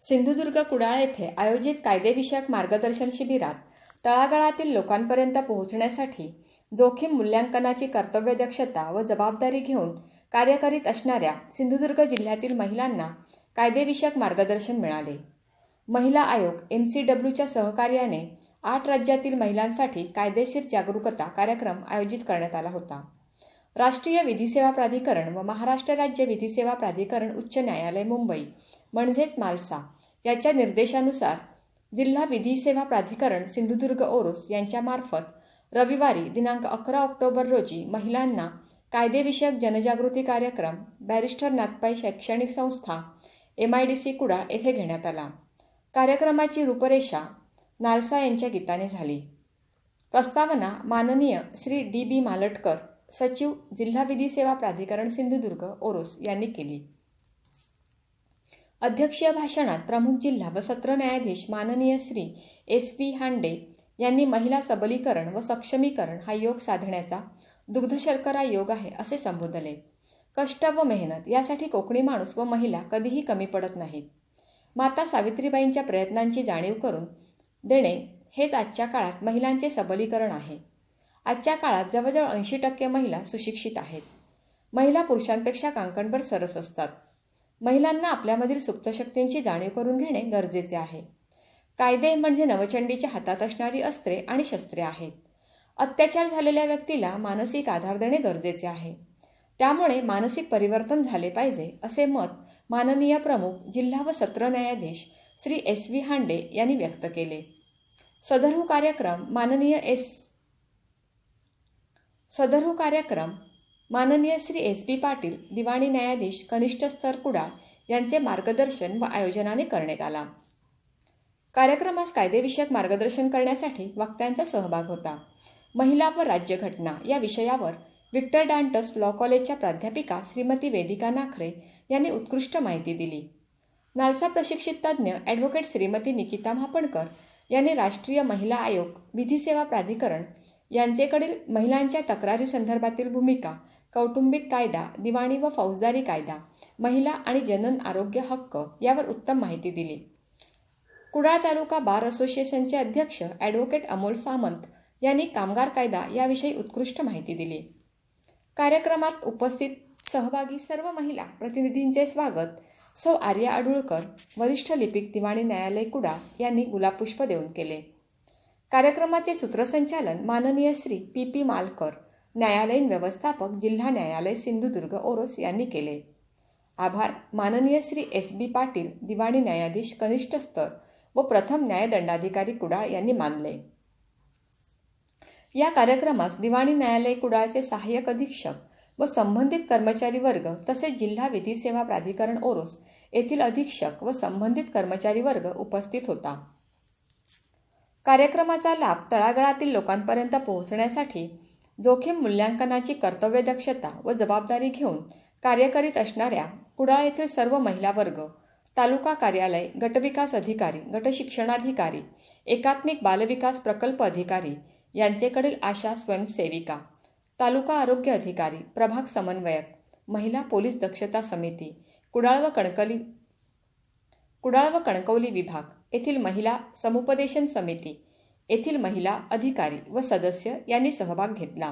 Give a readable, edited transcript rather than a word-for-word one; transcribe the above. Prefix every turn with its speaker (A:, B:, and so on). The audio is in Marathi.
A: सिंधुदुर्ग कुडाळ येथे आयोजित कायदेविषयक मार्गदर्शन शिबिरात तळागाळातील लोकांपर्यंत पोहोचण्यासाठी जोखीम मूल्यांकनाची कर्तव्यदक्षता व जबाबदारी घेऊन कार्य करीत असणाऱ्या सिंधुदुर्ग जिल्ह्यातील महिलांना कायदेविषयक मार्गदर्शन मिळाले. महिला आयोग NCWच्या सहकार्याने 8 राज्यातील महिलांसाठी कायदेशीर जागरूकता कार्यक्रम आयोजित करण्यात आला होता. राष्ट्रीय विधी सेवा प्राधिकरण व महाराष्ट्र राज्य विधी सेवा प्राधिकरण उच्च न्यायालय मुंबई म्हणजेच नालसा याच्या निर्देशानुसार जिल्हा विधी सेवा प्राधिकरण सिंधुदुर्ग ओरोस यांच्यामार्फत रविवारी दिनांक 11 ऑक्टोबर रोजी महिलांना कायदेविषयक जनजागृती कार्यक्रम बॅरिस्टर नाथपाई शैक्षणिक संस्था MIDC कुडाळ येथे घेण्यात आला. कार्यक्रमाची रूपरेषा नालसा यांच्या गीताने झाली. प्रस्तावना माननीय श्री DB मालटकर सचिव जिल्हा विधी सेवा प्राधिकरण सिंधुदुर्ग ओरोस यांनी केली. अध्यक्षीय भाषणात प्रमुख जिल्हा व सत्र न्यायाधीश माननीय श्री SV हांडे यांनी महिला सबलीकरण व सक्षमीकरण हा योग साधण्याचा दुग्धशर्करा योग आहे असे संबोधले. कष्ट व मेहनत यासाठी कोकणी माणूस व महिला कधीही कमी पडत नाहीत. माता सावित्रीबाईंच्या प्रयत्नांची जाणीव करून देणे हेच आजच्या काळात महिलांचे सबलीकरण आहे. आजच्या काळात जवळजवळ 80% महिला सुशिक्षित आहेत. महिला पुरुषांपेक्षा कांकणभर सरस असतात. महिलांना आपल्यामधील सुप्त शक्तींची जाणीव करून घेणे गरजेचे आहे. कायदे म्हणजे नवचंडीच्या हातात असणारी अस्त्रे आणि शस्त्रे आहेत. अत्याचार झालेल्या व्यक्तीला मानसिक आधार देणे गरजेचे आहे. त्यामुळे मानसिक परिवर्तन झाले पाहिजे असे मत माननीय प्रमुख जिल्हा व सत्र न्यायाधीश श्री SV हांडे यांनी व्यक्त केले. सदर कार्यक्रम माननीय श्री SP पाटील दिवाणी न्यायाधीश कनिष्ठ स्तर कुडाळ यांचे मार्गदर्शन व आयोजनाने करण्यात आला. कार्यक्रमास कायदेविषयक मार्गदर्शन करण्यासाठी वक्त्यांचा सहभाग होता. महिला व राज्यघटना या विषयावर विक्टर डांटस लॉ कॉलेजच्या प्राध्यापिका श्रीमती वेदिका नाखरे यांनी उत्कृष्ट माहिती दिली. नालसा प्रशिक्षित तज्ज्ञ ॲडव्होकेट श्रीमती निकिता म्हापणकर यांनी राष्ट्रीय महिला आयोग विधी सेवा प्राधिकरण यांचेकडील महिलांच्या तक्रारी संदर्भातील भूमिका, कौटुंबिक कायदा, दिवाणी व फौजदारी कायदा, महिला आणि जनन आरोग्य हक्क यावर उत्तम माहिती दिली. कुडाळ तालुका बार असोसिएशनचे अध्यक्ष ॲडव्होकेट अमोल सामंत यांनी कामगार कायदा याविषयी उत्कृष्ट माहिती दिली. कार्यक्रमात उपस्थित सहभागी सर्व महिला प्रतिनिधींचे स्वागत सौ आर्या अडुळकर वरिष्ठ लिपिक दिवाणी न्यायालय कुडाळ यांनी गुलाबपुष्प देऊन केले. कार्यक्रमाचे सूत्रसंचालन माननीय श्री PP मालकर न्यायालयीन व्यवस्थापक जिल्हा न्यायालय सिंधुदुर्ग ओरोस यांनी केले. आभार माननीय श्री SB पाटील दिवाणी न्यायाधीश कनिष्ठ स्तर व प्रथम न्यायदंडाधिकारी कुडाळ यांनी मानले. या कार्यक्रमास दिवाणी न्यायालय कुडाळचे सहाय्यक अधीक्षक व संबंधित कर्मचारी वर्ग तसेच जिल्हा विधी सेवा प्राधिकरण ओरोस येथील अधीक्षक व संबंधित कर्मचारी वर्ग उपस्थित होता. कार्यक्रमाचा लाभ तळागाळातील लोकांपर्यंत पोहोचण्यासाठी जोखीम मूल्यांकनाची कर्तव्यदक्षता व जबाबदारी घेऊन कार्य करीत असणाऱ्या कुडाळ येथील सर्व महिला वर्ग, तालुका कार्यालय, गटविकास अधिकारी, गटशिक्षणाधिकारी, एकात्मिक बालविकास प्रकल्प अधिकारी यांचेकडील आशा स्वयंसेविका, तालुका आरोग्य अधिकारी, प्रभाग समन्वयक, महिला पोलीस दक्षता समिती, कुडाळ व कणकवली विभाग येथील महिला समुपदेशन समिती येथील महिला अधिकारी व सदस्य यांनी सहभाग घेतला.